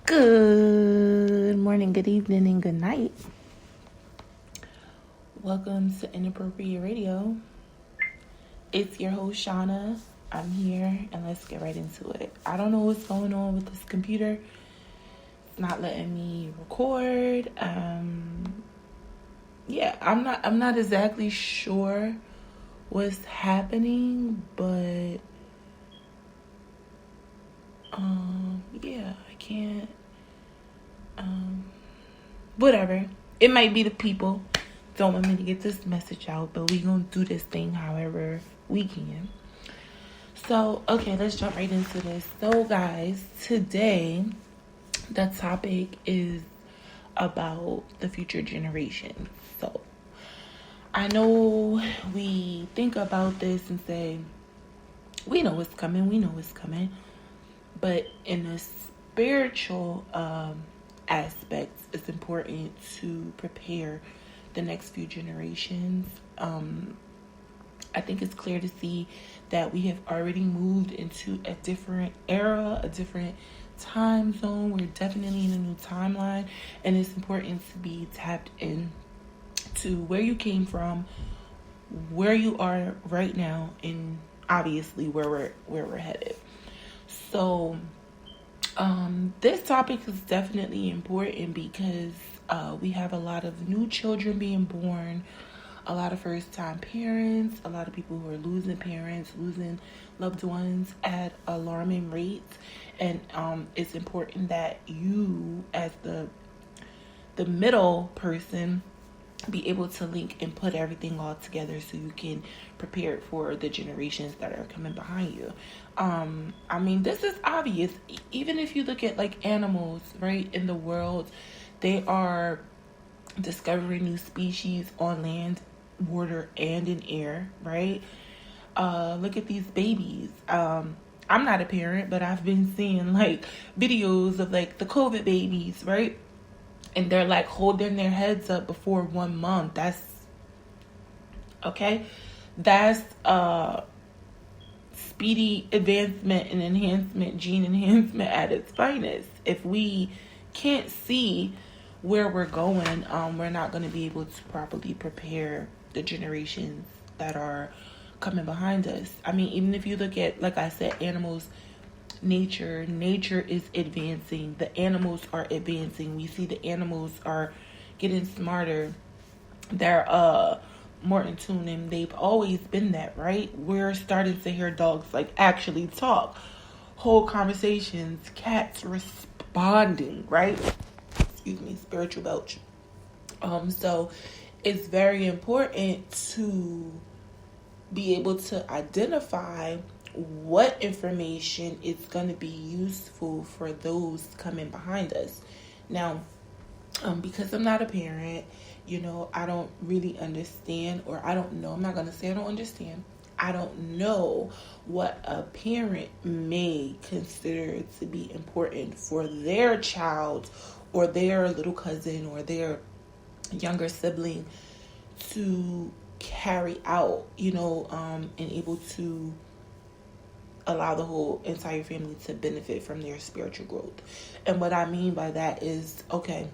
Good morning, good evening, and good night. Welcome to Inappropriate Radio. It's your host, Shauna. I'm here, and let's get right into it. I don't know what's going on with this computer. It's not letting me record. I'm not exactly sure what's happening, but I can't. Whatever. It might be the people don't want me to get this message out, but we gonna do this thing however we can. So, okay, let's jump right into this. So, guys, today the topic is about the future generation. So, I know we think about this and say, we know what's coming, but in a spiritual aspects, it's important to prepare the next few generations. I think it's clear to see that we have already moved into a different era, a different time zone. We're definitely in a new timeline, and it's important to be tapped in to where you came from, where you are right now, and obviously where we're headed. So this topic is definitely important because we have a lot of new children being born, a lot of first-time parents, a lot of people who are losing parents, losing loved ones at alarming rates. And it's important that you, as the middle person, be able to link and put everything all together so you can prepare for the generations that are coming behind you. This is obvious. Even if you look at like animals, right, in the world, they are discovering new species on land, water, and in air, right? Look at these babies. I'm not a parent, but I've been seeing like videos of like the COVID babies, right? And they're like holding their heads up before 1 month. That's okay. That's speedy advancement and enhancement, gene enhancement at its finest. If we can't see where we're going, we're not going to be able to properly prepare the generations that are coming behind us. I mean, even if you look at, like I said, animals, nature is advancing. The animals are advancing. We see the animals are getting smarter. They're more in tune, and they've always been that, right? We're starting to hear dogs like actually talk, whole conversations, cats responding, right? Excuse me, spiritual belch. So it's very important to be able to identify what information is going to be useful for those coming behind us. Now, because I'm not a parent, I don't really understand, or I don't know. I'm not going to say I don't understand. I don't know what a parent may consider to be important for their child or their little cousin or their younger sibling to carry out, and able to allow the whole entire family to benefit from their spiritual growth. And what I mean by that is, okay,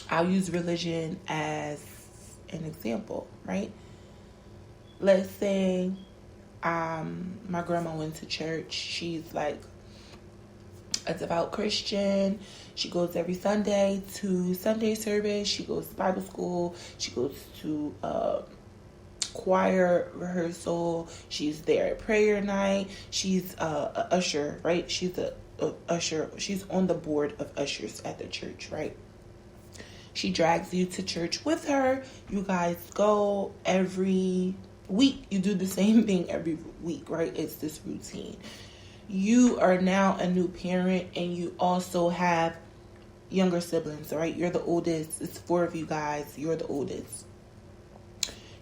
I'll use religion as an example, right? Let's say my grandma went to church. She's like a devout Christian. She goes every Sunday to Sunday service. She goes to Bible school. She goes to choir rehearsal. She's there at prayer night. She's a usher, right? She's a usher. She's on the board of ushers at the church, right? She drags you to church with her. You guys go every week. You do the same thing every week, right? It's this routine. You are now a new parent, and you also have younger siblings, right? You're the oldest. It's 4 of you guys. You're the oldest.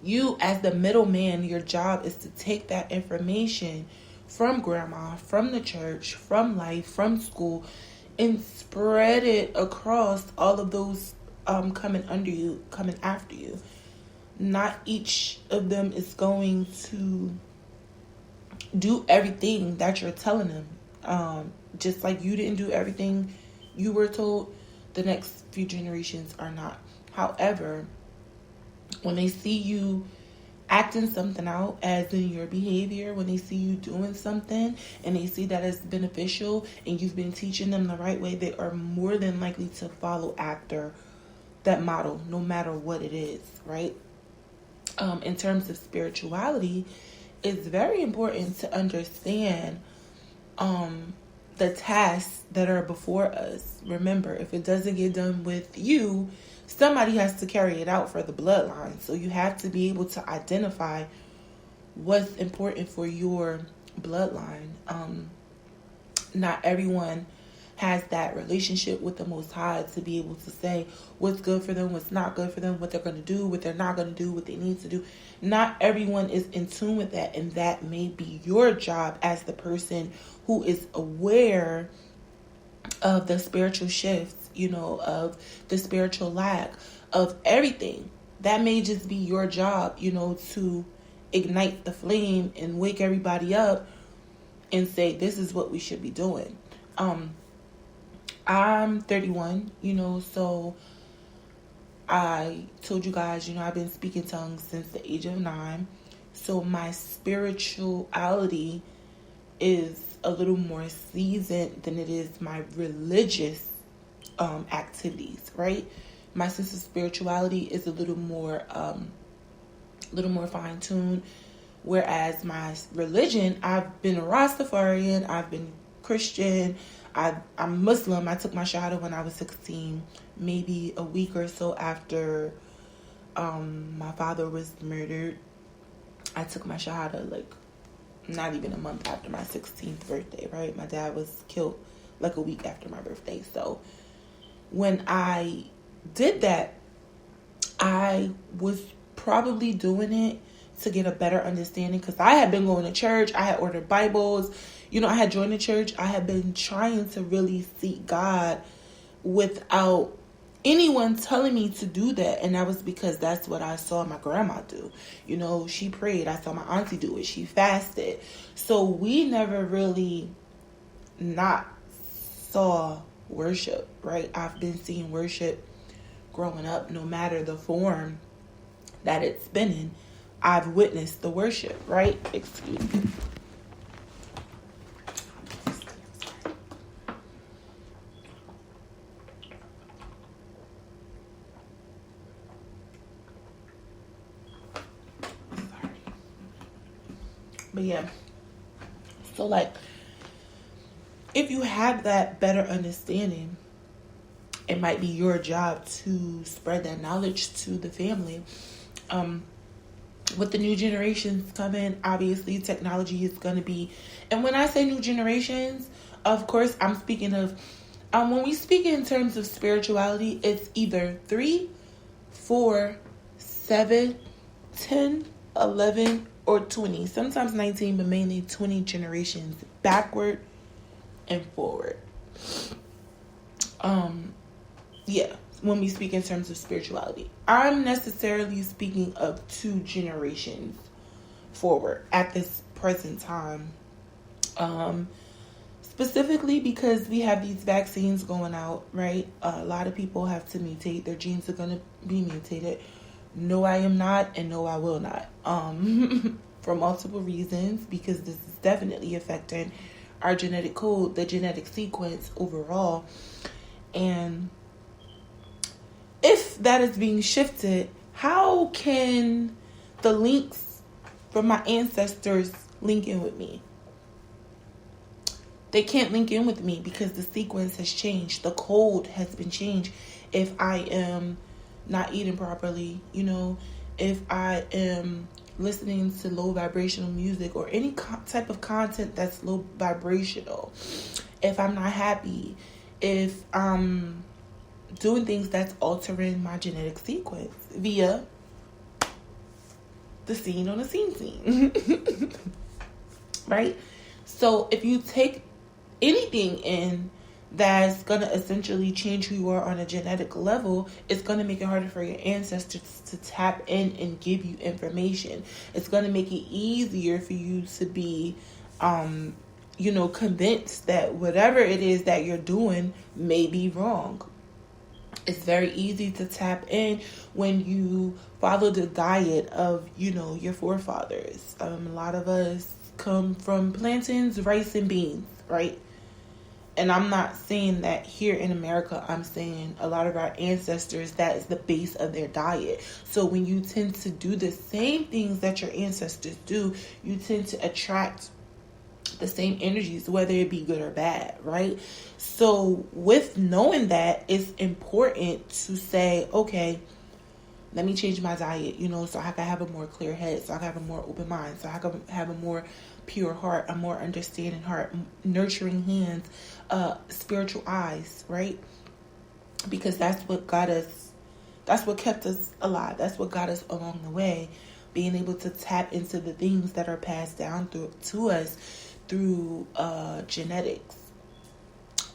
You, as the middleman, your job is to take that information from grandma, from the church, from life, from school, and spread it across all of those coming after you. Not each of them is going to do everything that you're telling them. Just like you didn't do everything you were told, the next few generations are not. However, when they see you acting something out, as in your behavior, when they see you doing something and they see that it's beneficial and you've been teaching them the right way, they are more than likely to follow after that model, no matter what it is, right? In terms of spirituality, it's very important to understand the tasks that are before us. Remember, if it doesn't get done with you, somebody has to carry it out for the bloodline. So you have to be able to identify what's important for your bloodline. Not everyone has that relationship with the Most High to be able to say what's good for them, what's not good for them, what they're going to do, what they're not going to do, what they need to do. Not everyone is in tune with that, and that may be your job as the person who is aware of the spiritual shifts, of the spiritual lack, of everything. That may just be your job, to ignite the flame and wake everybody up and say, this is what we should be doing. I'm 31, so I told you guys, I've been speaking tongues since the age of 9. So my spirituality is a little more seasoned than it is my religious activities, right? My sense of spirituality is a little more fine-tuned, whereas my religion, I've been a Rastafarian, I've been Christian, I'm Muslim. I took my shahada when I was 16, maybe a week or so after my father was murdered. I took my shahada not even a month after my 16th birthday, right? My dad was killed a week after my birthday. So when I did that, I was probably doing it to get a better understanding, because I had been going to church. I had ordered Bibles. I had joined the church. I had been trying to really seek God without anyone telling me to do that. And that was because that's what I saw my grandma do. She prayed. I saw my auntie do it. She fasted. So we never really not saw worship, right? I've been seeing worship growing up, no matter the form that it's been in. I've witnessed the worship, right? Excuse me. But yeah, so if you have that better understanding, it might be your job to spread that knowledge to the family. With the new generations coming, obviously technology is going to be, and when I say new generations, of course, I'm speaking of, when we speak in terms of spirituality, it's either 3, 4, 7, 10, 11, or 20, sometimes 19, but mainly 20 generations backward and forward. Yeah, when we speak in terms of spirituality, I'm necessarily speaking of 2 generations forward at this present time. Specifically because we have these vaccines going out, right? A lot of people have to mutate. Their genes are going to be mutated. No, I am not, and no, I will not. For multiple reasons, because this is definitely affecting our genetic code, the genetic sequence overall. And if that is being shifted, how can the links from my ancestors link in with me? They can't link in with me because the sequence has changed. The code has been changed. If I am not eating properly, if I am listening to low vibrational music or any type of content that's low vibrational, if I'm not happy, if I'm doing things that's altering my genetic sequence via the scene on the scene. Right? So if you take anything in that's going to essentially change who you are on a genetic level, it's going to make it harder for your ancestors to tap in and give you information. It's going to make it easier for you to be convinced that whatever it is that you're doing may be wrong. It's very easy to tap in when you follow the diet of, your forefathers. A lot of us come from plantains, rice, and beans, right? And I'm not saying that here in America. I'm saying a lot of our ancestors, that is the base of their diet. So when you tend to do the same things that your ancestors do, you tend to attract the same energies, whether it be good or bad, right? So with knowing that, it's important to say, okay, let me change my diet, so I can have a more clear head, so I can have a more open mind, so I can have a more pure heart, a more understanding heart, nurturing hands, spiritual eyes, right? Because that's what got us, that's what kept us alive. That's what got us along the way, being able to tap into the things that are passed down to us through genetics.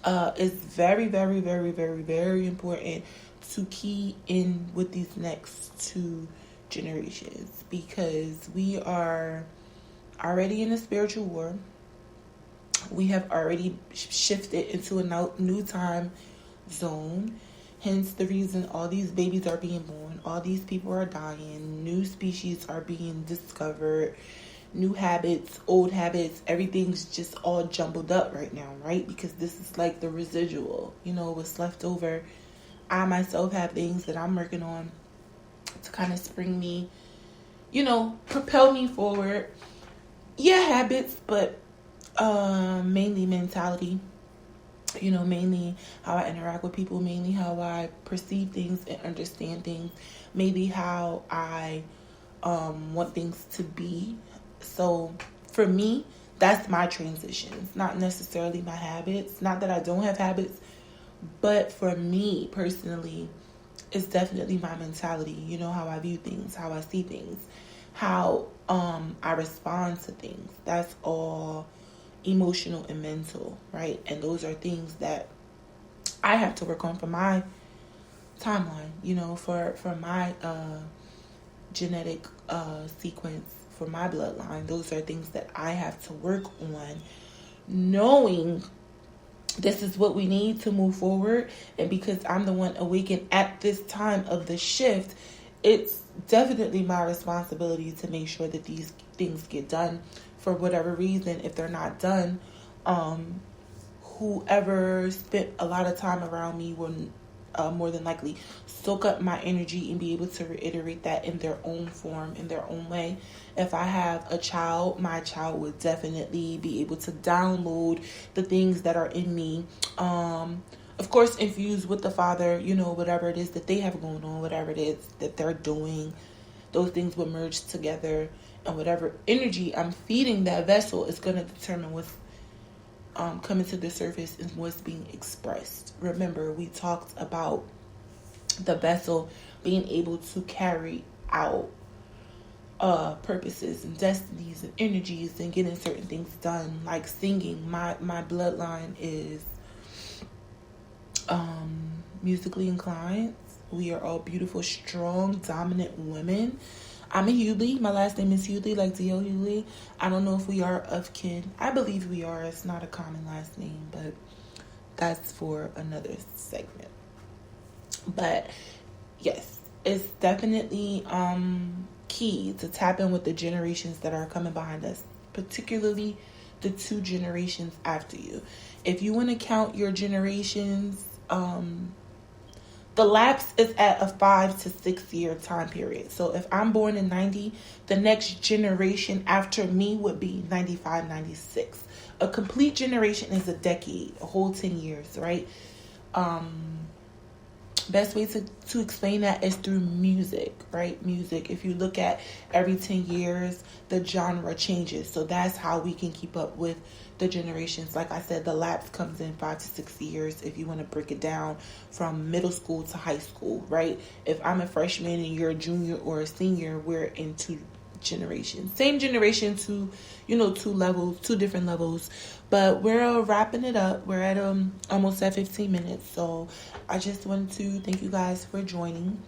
It's very, very, very, very, very important to key in with these next 2 generations, because we are already in a spiritual war. We have already shifted into a new time zone. Hence the reason all these babies are being born, all these people are dying, new species are being discovered, new habits, old habits, everything's just all jumbled up right now, right? Because this is like the residual, what's left over. I myself have things that I'm working on to kind of spring me, propel me forward. Yeah, habits, but mainly mentality. Mainly how I interact with people, mainly how I perceive things and understand things, maybe how I want things to be. So for me, that's my transitions, not necessarily my habits. Not that I don't have habits, but for me personally, it's definitely my mentality, how I view things, how I see things, how I respond to things. That's all emotional and mental, right? And those are things that I have to work on for my timeline, for my genetic sequence, for my bloodline. Those are things that I have to work on, knowing this is what we need to move forward. And because I'm the one awakened at this time of the shift, it's definitely my responsibility to make sure that these things get done. For whatever reason, if they're not done, whoever spent a lot of time around me will more than likely soak up my energy and be able to reiterate that in their own form, in their own way. If I have a child, my child would definitely be able to download the things that are in me. Of course, infused with the father, whatever it is that they have going on, whatever it is that they're doing, those things will merge together. And whatever energy I'm feeding that vessel is going to determine what's coming to the surface and what's being expressed. Remember, we talked about the vessel being able to carry out purposes and destinies and energies and getting certain things done, like singing. My bloodline is musically inclined. We are all beautiful, strong, dominant women. I'm a Hughley. My last name is Hughley, like D.L. Hughley. I don't know if we are of kin. I believe we are. It's not a common last name, but that's for another segment. But yes, it's definitely key to tap in with the generations that are coming behind us, particularly the 2 generations after you. If you want to count your generations, the lapse is at a 5 to 6 year time period. So if I'm born in 90, the next generation after me would be 95, 96. A complete generation is a decade, a whole 10 years, right? Best way to explain that is through music, right? Music. If you look at every 10 years, the genre changes. So that's how we can keep up with the generations. Like I said, the lapse comes in 5 to 6 years if you want to break it down from middle school to high school, right? If I'm a freshman and you're a junior or a senior, we're in 2 generations. Same generation, 2 levels, 2 different levels. But we're wrapping it up. We're at almost at 15 minutes. So I just wanted to thank you guys for joining.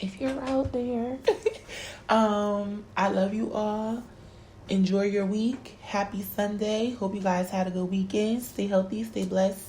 If you're out there, I love you all. enjoy your week. Happy Sunday. Hope you guys had a good weekend. Stay healthy, stay blessed.